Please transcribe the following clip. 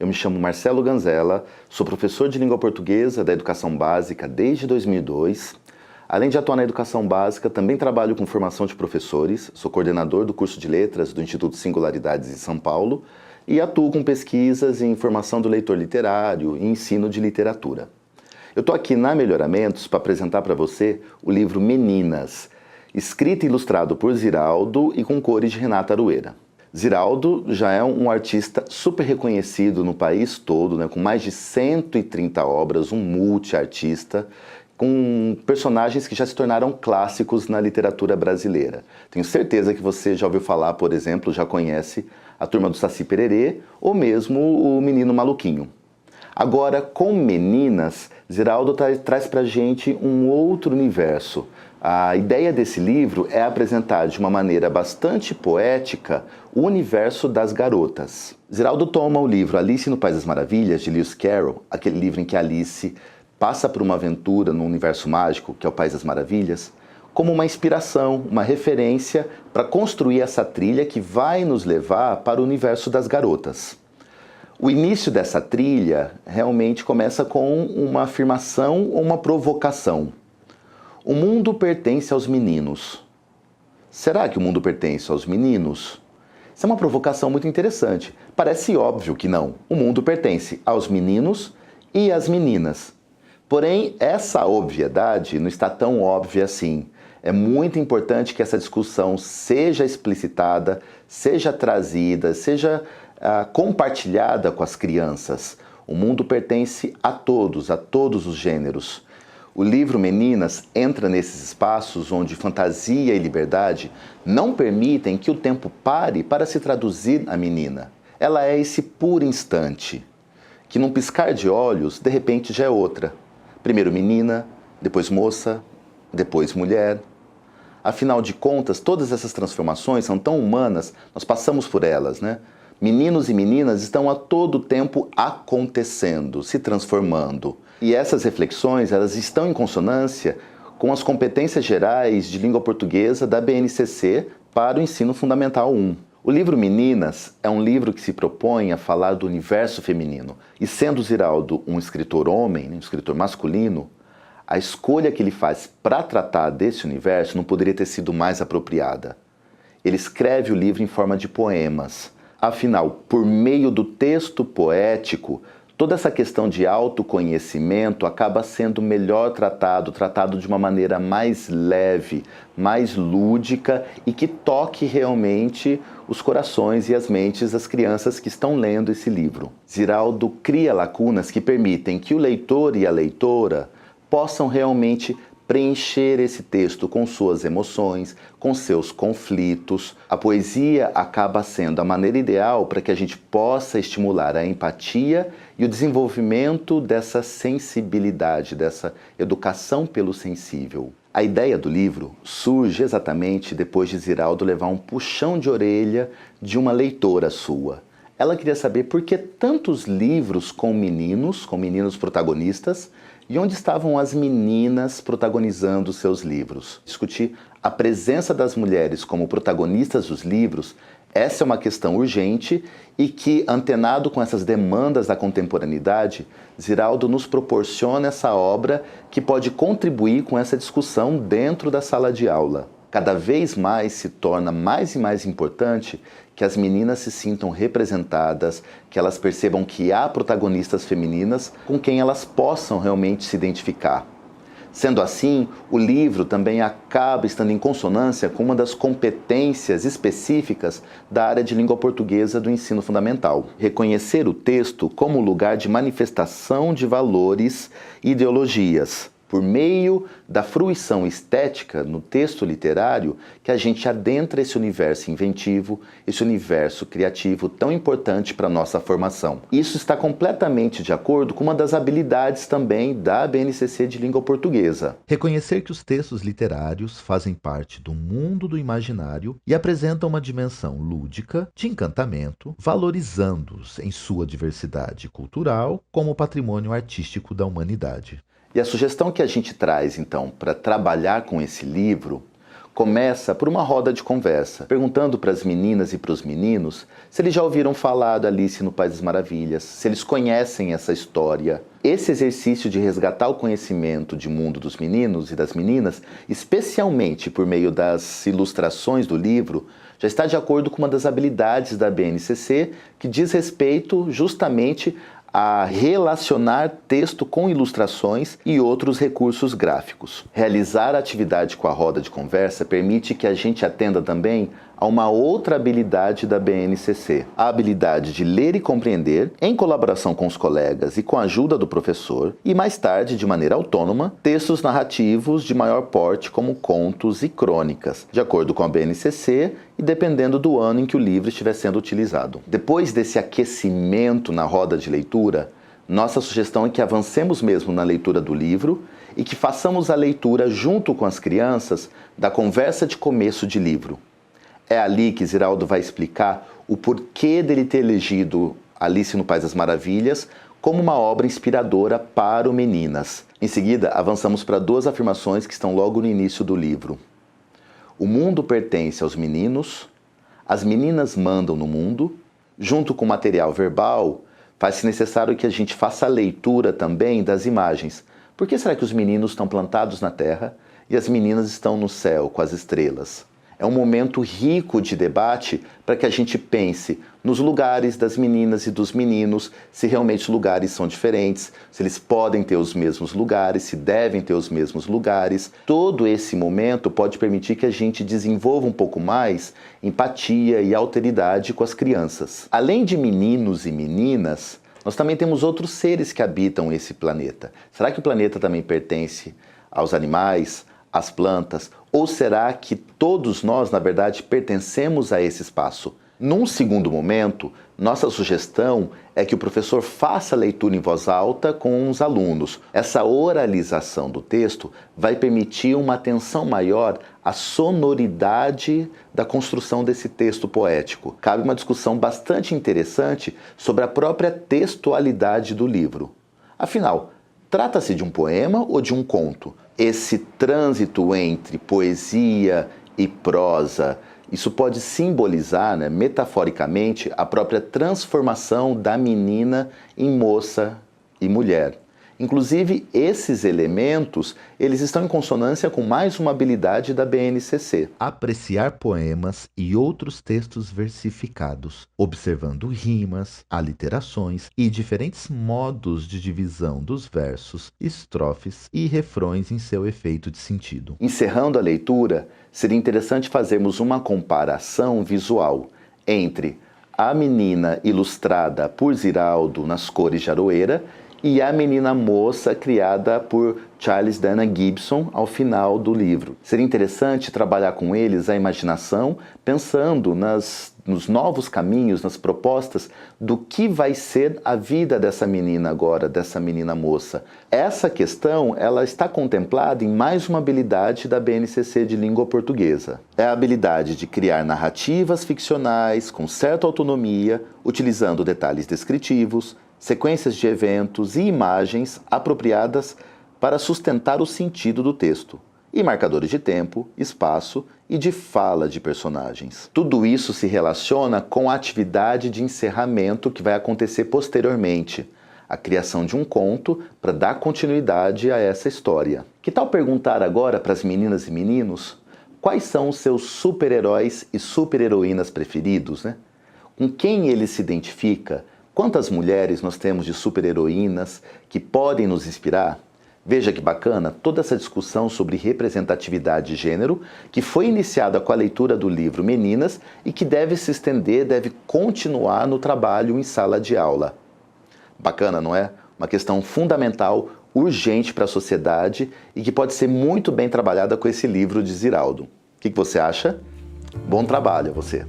Eu me chamo Marcelo Ganzella, sou professor de língua portuguesa da educação básica desde 2002. Além de atuar na educação básica, também trabalho com formação de professores, sou coordenador do curso de letras do Instituto Singularidades em São Paulo e atuo com pesquisas em formação do leitor literário e ensino de literatura. Eu estou aqui na Melhoramentos para apresentar para você o livro Meninas, escrito e ilustrado por Ziraldo e com cores de Renata Arueira. Ziraldo já é um artista super reconhecido no país todo, né, com mais de 130 obras, um multiartista, com personagens que já se tornaram clássicos na literatura brasileira. Tenho certeza que você já ouviu falar, por exemplo, já conhece a Turma do Saci Pererê ou mesmo o Menino Maluquinho. Agora, com Meninas, Ziraldo traz pra gente um outro universo. A ideia desse livro é apresentar de uma maneira bastante poética o universo das garotas. Ziraldo toma o livro Alice no País das Maravilhas, de Lewis Carroll, aquele livro em que Alice passa por uma aventura no universo mágico, que é o País das Maravilhas, como uma inspiração, uma referência para construir essa trilha que vai nos levar para o universo das garotas. O início dessa trilha realmente começa com uma afirmação ou uma provocação. O mundo pertence aos meninos. Será que o mundo pertence aos meninos? Isso é uma provocação muito interessante. Parece óbvio que não. O mundo pertence aos meninos e às meninas. Porém, essa obviedade não está tão óbvia assim. É muito importante que essa discussão seja explicitada, seja trazida, seja compartilhada com as crianças. O mundo pertence a todos os gêneros. O livro Meninas entra nesses espaços onde fantasia e liberdade não permitem que o tempo pare para se traduzir a menina. Ela é esse puro instante, que num piscar de olhos, de repente já é outra. Primeiro menina, depois moça, depois mulher. Afinal de contas, todas essas transformações são tão humanas, nós passamos por elas, né? Meninos e meninas estão a todo tempo acontecendo, se transformando. E essas reflexões, elas estão em consonância com as competências gerais de língua portuguesa da BNCC para o ensino fundamental 1. O livro Meninas é um livro que se propõe a falar do universo feminino. E sendo Ziraldo um escritor homem, um escritor masculino, a escolha que ele faz para tratar desse universo não poderia ter sido mais apropriada. Ele escreve o livro em forma de poemas. Afinal, por meio do texto poético, toda essa questão de autoconhecimento acaba sendo melhor tratado de uma maneira mais leve, mais lúdica e que toque realmente os corações e as mentes das crianças que estão lendo esse livro. Ziraldo cria lacunas que permitem que o leitor e a leitora possam realmente preencher esse texto com suas emoções, com seus conflitos. A poesia acaba sendo a maneira ideal para que a gente possa estimular a empatia e o desenvolvimento dessa sensibilidade, dessa educação pelo sensível. A ideia do livro surge exatamente depois de Ziraldo levar um puxão de orelha de uma leitora sua. Ela queria saber por que tantos livros com meninos protagonistas, e onde estavam as meninas protagonizando seus livros. Discutir a presença das mulheres como protagonistas dos livros, essa é uma questão urgente e que, antenado com essas demandas da contemporaneidade, Ziraldo nos proporciona essa obra que pode contribuir com essa discussão dentro da sala de aula. Cada vez mais se torna mais e mais importante que as meninas se sintam representadas, que elas percebam que há protagonistas femininas com quem elas possam realmente se identificar. Sendo assim, o livro também acaba estando em consonância com uma das competências específicas da área de língua portuguesa do ensino fundamental. Reconhecer o texto como lugar de manifestação de valores e ideologias, por meio da fruição estética no texto literário, que a gente adentra esse universo inventivo, esse universo criativo tão importante para a nossa formação. Isso está completamente de acordo com uma das habilidades também da BNCC de língua portuguesa. Reconhecer que os textos literários fazem parte do mundo do imaginário e apresentam uma dimensão lúdica, de encantamento, valorizando-os em sua diversidade cultural como patrimônio artístico da humanidade. E a sugestão que a gente traz, então, para trabalhar com esse livro, começa por uma roda de conversa, perguntando para as meninas e para os meninos se eles já ouviram falar da Alice no País das Maravilhas, se eles conhecem essa história. Esse exercício de resgatar o conhecimento de mundo dos meninos e das meninas, especialmente por meio das ilustrações do livro, já está de acordo com uma das habilidades da BNCC, que diz respeito justamente a relacionar texto com ilustrações e outros recursos gráficos. Realizar a atividade com a roda de conversa permite que a gente atenda também a uma outra habilidade da BNCC, a habilidade de ler e compreender, em colaboração com os colegas e com a ajuda do professor, e mais tarde, de maneira autônoma, textos narrativos de maior porte como contos e crônicas, de acordo com a BNCC e dependendo do ano em que o livro estiver sendo utilizado. Depois desse aquecimento na roda de leitura, nossa sugestão é que avancemos mesmo na leitura do livro e que façamos a leitura junto com as crianças da conversa de começo de livro. É ali que Ziraldo vai explicar o porquê dele ter elegido Alice no País das Maravilhas como uma obra inspiradora para o Meninas. Em seguida, avançamos para duas afirmações que estão logo no início do livro. O mundo pertence aos meninos, as meninas mandam no mundo. Junto com o material verbal, faz-se necessário que a gente faça a leitura também das imagens. Por que será que os meninos estão plantados na terra e as meninas estão no céu com as estrelas? É um momento rico de debate para que a gente pense nos lugares das meninas e dos meninos, se realmente os lugares são diferentes, se eles podem ter os mesmos lugares, se devem ter os mesmos lugares. Todo esse momento pode permitir que a gente desenvolva um pouco mais empatia e alteridade com as crianças. Além de meninos e meninas, nós também temos outros seres que habitam esse planeta. Será que o planeta também pertence aos animais, às plantas? Ou será que todos nós, na verdade, pertencemos a esse espaço? Num segundo momento, nossa sugestão é que o professor faça a leitura em voz alta com os alunos. Essa oralização do texto vai permitir uma atenção maior à sonoridade da construção desse texto poético. Cabe uma discussão bastante interessante sobre a própria textualidade do livro. Afinal, trata-se de um poema ou de um conto? Esse trânsito entre poesia e prosa, isso pode simbolizar, metaforicamente, a própria transformação da menina em moça e mulher. Inclusive, esses elementos, eles estão em consonância com mais uma habilidade da BNCC. Apreciar poemas e outros textos versificados, observando rimas, aliterações e diferentes modos de divisão dos versos, estrofes e refrões em seu efeito de sentido. Encerrando a leitura, seria interessante fazermos uma comparação visual entre a menina ilustrada por Ziraldo nas cores de Aroeira e a menina moça criada por Charles Dana Gibson ao final do livro. Seria interessante trabalhar com eles a imaginação, pensando nos novos caminhos, nas propostas do que vai ser a vida dessa menina agora, dessa menina moça. Essa questão, ela está contemplada em mais uma habilidade da BNCC de língua portuguesa. É a habilidade de criar narrativas ficcionais com certa autonomia, utilizando detalhes descritivos, sequências de eventos e imagens apropriadas para sustentar o sentido do texto, e marcadores de tempo, espaço e de fala de personagens. Tudo isso se relaciona com a atividade de encerramento que vai acontecer posteriormente, a criação de um conto para dar continuidade a essa história. Que tal perguntar agora para as meninas e meninos quais são os seus super-heróis e super-heroínas preferidos, Com quem ele se identifica? Quantas mulheres nós temos de super-heroínas que podem nos inspirar? Veja que bacana toda essa discussão sobre representatividade de gênero que foi iniciada com a leitura do livro Meninas e que deve se estender, deve continuar no trabalho em sala de aula. Bacana, não é? Uma questão fundamental, urgente para a sociedade e que pode ser muito bem trabalhada com esse livro de Ziraldo. O que você acha? Bom trabalho a você!